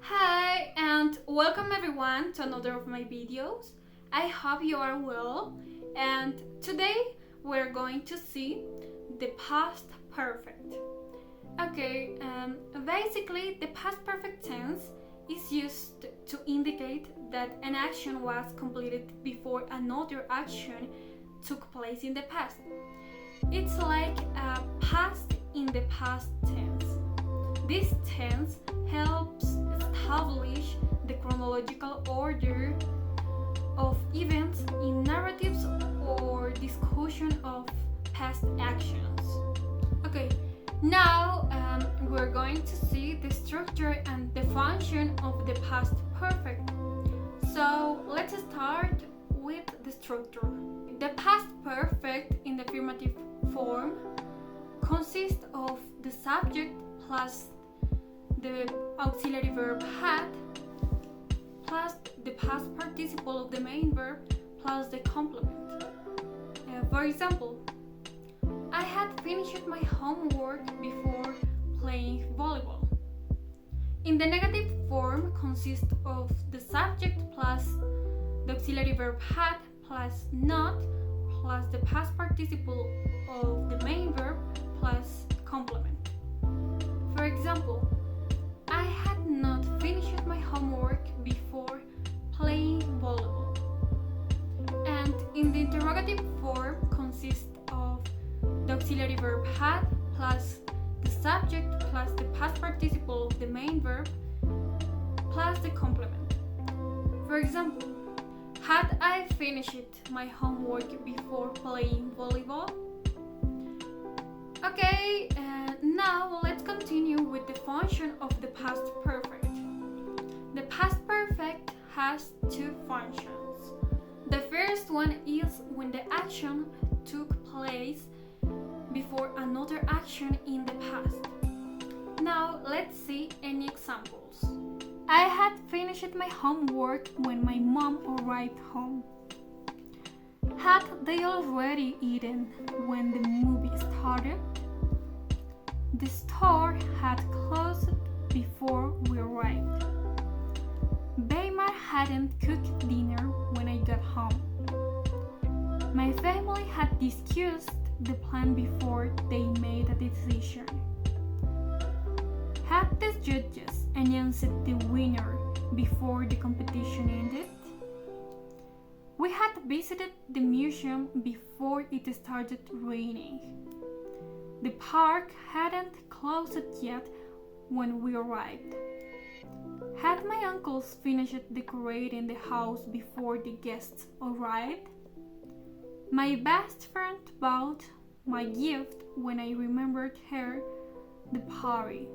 Hi and welcome everyone to another of my videos. I hope you are well, and today we're going to see the past perfect. Basically the past perfect tense is used to indicate that an action was completed before another action took place in the past. It's like a past in the past tense. This tense helps establish the chronological order of events in narratives or discussion of past actions. Okay, now we're going to see the structure and the function of the past perfect. So let's start with the structure. The past perfect in the affirmative form consists of the subject plus the auxiliary verb had plus the past participle of the main verb plus the complement. For example, I had finished my homework before playing volleyball. In the negative form consists of the subject plus the auxiliary verb had plus not plus the past participle of the main verb plus complement. For example, I had not finished my homework before playing volleyball. And in the interrogative form consists of the auxiliary verb had plus the subject plus the past participle of the main verb plus the complement. For example, had I finished my homework before playing volleyball? Okay, now let's continue with the function of the past perfect. The past perfect has two functions. The first one is when the action took place before another action in the past. Now let's see any examples. I had finished my homework when my mom arrived home. Had they already eaten when the movie started? The store had closed before we arrived. Weimar hadn't cooked dinner when I got home. My family had discussed the plan before they made a decision. Had the judges announced the winner before the competition ended? We had visited the museum before it started raining. The park hadn't closed yet when we arrived. Had my uncles finished decorating the house before the guests arrived? My best friend bought my gift when I remembered her the party.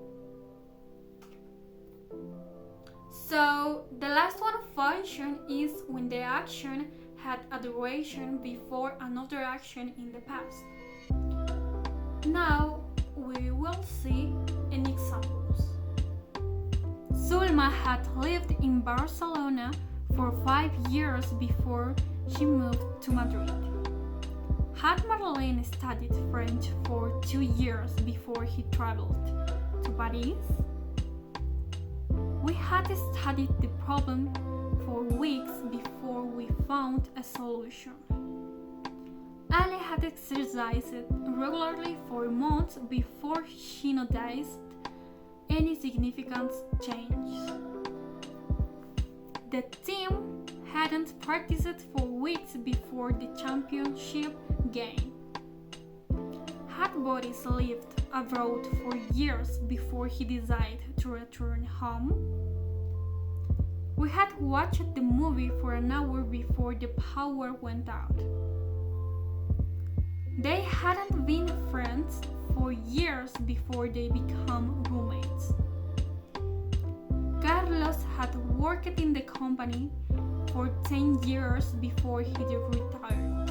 So the last one function is when the action had a duration before another action in the past. Now we will see any examples. Zulma had lived in Barcelona for 5 years before she moved to Madrid. Had Marlene studied French for 2 years before he traveled to Paris? We had studied the problem for weeks before we found a solution. Ale had exercised regularly for months before she noticed any significant change. The team hadn't practiced for weeks before the championship game. Had Boris lived abroad for years before he decided to return home? We had watched the movie for an hour before the power went out. They hadn't been friends for years before they became roommates. Carlos had worked in the company for 10 years before he retired.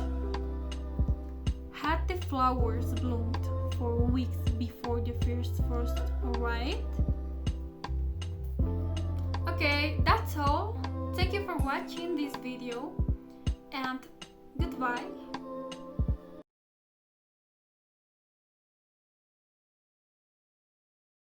Had the flowers bloomed for weeks before the first frost arrived? Okay, that's all. Thank you for watching this video and goodbye.